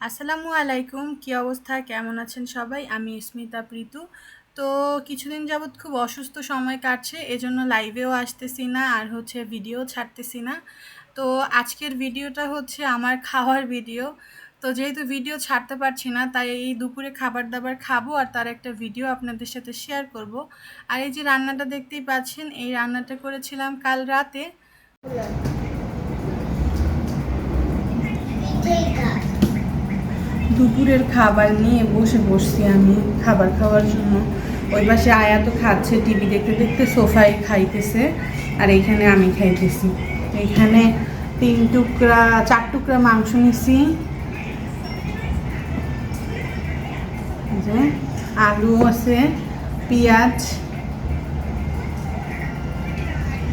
আসসালামু আলাইকুম, কি অবস্থা, কেমন আছেন সবাই? আমি স্মিতা প্রীতু। তো কিছুদিন যাবৎ খুব অসুস্থ সময় কাটছে, এজন্য লাইভেও আসতেছি না আর হচ্ছে ভিডিও ছাড়তেছি না। তো আজকের ভিডিওটা হচ্ছে আমার খাওয়ার ভিডিও। তো যেহেতু ভিডিও ছাড়তে পারছি না, তাই এই দুপুরে খাবার দাবার খাবো আর তার একটা ভিডিও আপনাদের সাথে শেয়ার করব। আর এই যে রান্নাটা দেখতেই পাচ্ছেন, এই রান্নাটা করেছিলাম কাল রাতে। দুপুরের খাবার নিয়ে বসছি আমি খাবার খাওয়ার জন্য। ওই পাশে আয়া তো খাচ্ছে, টিভি দেখতে দেখতে সোফায় খাইতেছে, আর এইখানে আমি খাইতেছি। এইখানে 4 টুকরা মাংস নিছি, যে আলু আছে, পেঁয়াজ,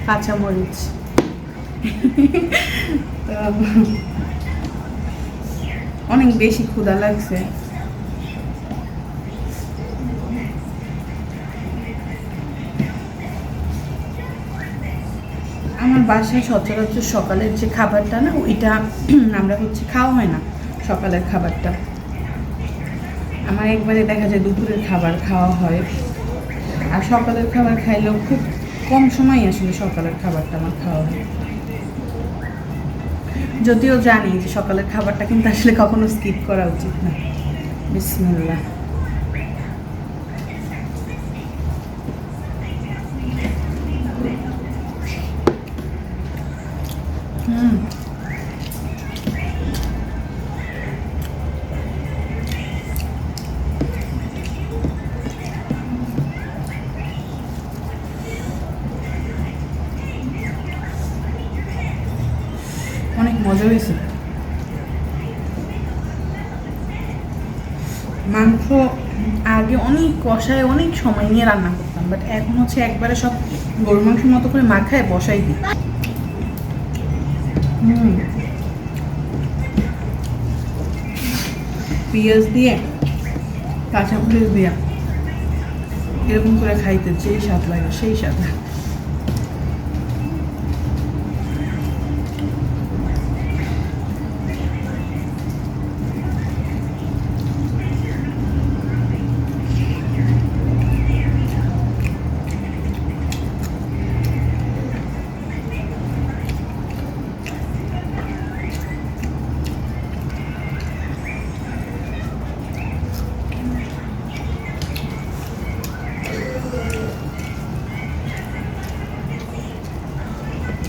কাঁচামরিচ। তো অনেক বেশি ক্ষুধা লাগছে। আমার বাসায় সচরাচর সকালের যে খাবারটা না, ওইটা আমরা খাওয়া হয় না সকালের খাবারটা। আমার একবারে দেখা যায় দুপুরের খাবার খাওয়া হয়, আর সকালের খাবার খাইলেও খুব কম সময় আসলে সকালের খাবারটা আমার খাওয়া হয়। যদিও জানি যে সকালের খাবারটা কিন্তু আসলে কখনো স্কিপ করা উচিত না। বিসমিল্লাহ। অনেক মজা হয়েছে। মাংস আগে অনেক কষায় অনেক সময় নিয়ে রান্না করতাম, বাট এখন একবারে সব গরু মাংসের মতো করে মাখায় বসাই দিই। পেঁয়াজ দিয়ে, কাঁচামরিচ দিয়ে এরকম করে খাইতে যেই স্বাদ লাগে সেই স্বাদ।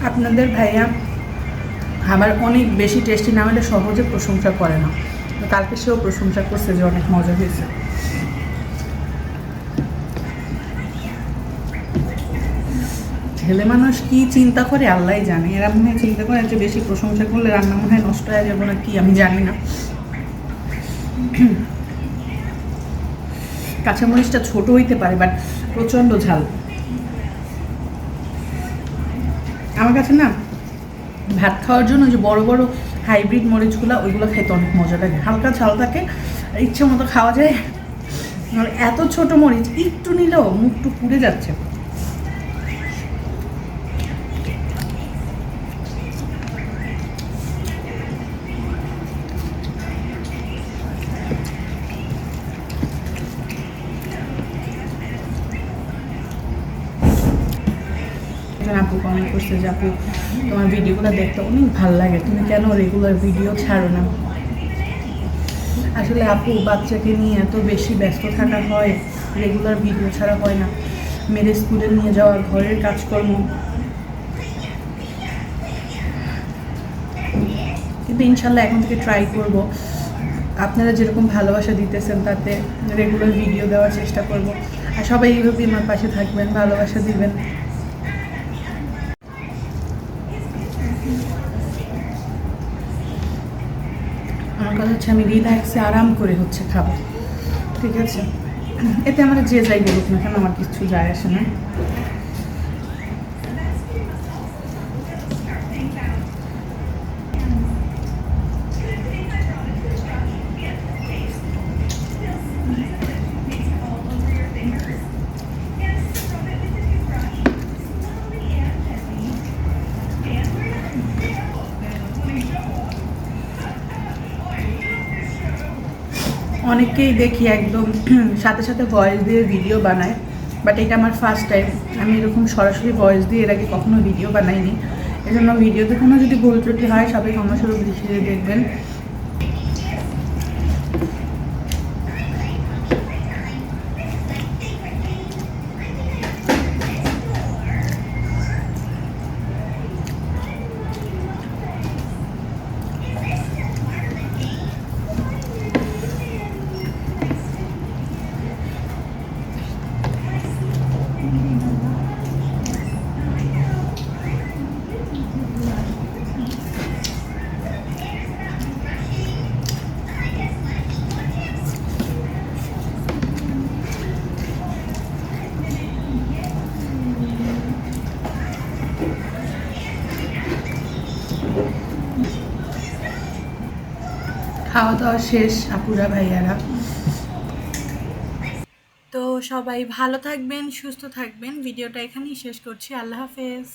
আপনাদের ভাইয়া আবার অনেক বেশি টেস্টি না হলে সহজে প্রশংসা করে না। তো কালকে সেও প্রশংসা করছে যে অনেক মজা হয়েছে। ছেলে মানুষ কি চিন্তা করে আল্লাহই জানে। এরা মনে হয় চিন্তা করে যে বেশি প্রশংসা করলে রান্না মনে হয় নষ্ট হয়ে যাবো না কি, আমি জানি না। কাঁচামরিচটা ছোট হইতে পারে, বাট প্রচণ্ড ঝাল। আমার কাছে না ভাত খাওয়ার জন্য যে বড় বড় হাইব্রিড মরিচগুলো, ওইগুলো খেতে অনেক মজা লাগে। হালকা ঝাল থাকে, ইচ্ছে মতো খাওয়া যায়। আর এত ছোট মরিচ একটু নিলেও মুখটু পুড়ে যাচ্ছে। আপু কমেন্ট করছে যে আপু তোমার ভিডিওগুলো দেখতে অনেক ভালো লাগে, তুমি কেন রেগুলার ভিডিও ছাড়ো না? আসলে আপু বাচ্চাকে নিয়ে এত বেশি ব্যস্ত থাকা হয়, রেগুলার ভিডিও ছাড়া হয় না। মেরে স্কুলে নিয়ে যাওয়া, ঘরের কাজকর্ম, কিন্তু ইনশাল্লাহ এখন থেকে ট্রাই করব। আপনারা যেরকম ভালোবাসা দিতেছেন তাতে রেগুলার ভিডিও দেওয়ার চেষ্টা করব। আর সবাই এইভাবে আমার পাশে থাকবেন, ভালোবাসা দিবেন। আমার কথা আমি রিল্যাক্সে আরাম করে খাবো, ঠিক আছে? এতে আমরা যে যাই বলুক না কেন, আমার কিছু যায় আসে না। অনেককেই দেখি একদম সাথে সাথে ভয়েস দিয়ে ভিডিও বানায়, বাট এটা আমার ফার্স্ট টাইম। আমি এরকম সরাসরি ভয়েস দিয়ে এর আগে কখনো ভিডিও বানাইনি। এজন্য ভিডিওতে কোনো যদি ভুল ত্রুটি হয় সবাই ক্ষমাস্বরূপ দৃষ্টিতে দেখবেন। খাওয়া দাওয়া শেষ আপুরা ভাইয়ারা। তো সবাই ভালো থাকবেন, সুস্থ থাকবেন। ভিডিওটা এখানেই শেষ করছি। আল্লাহ হাফেজ।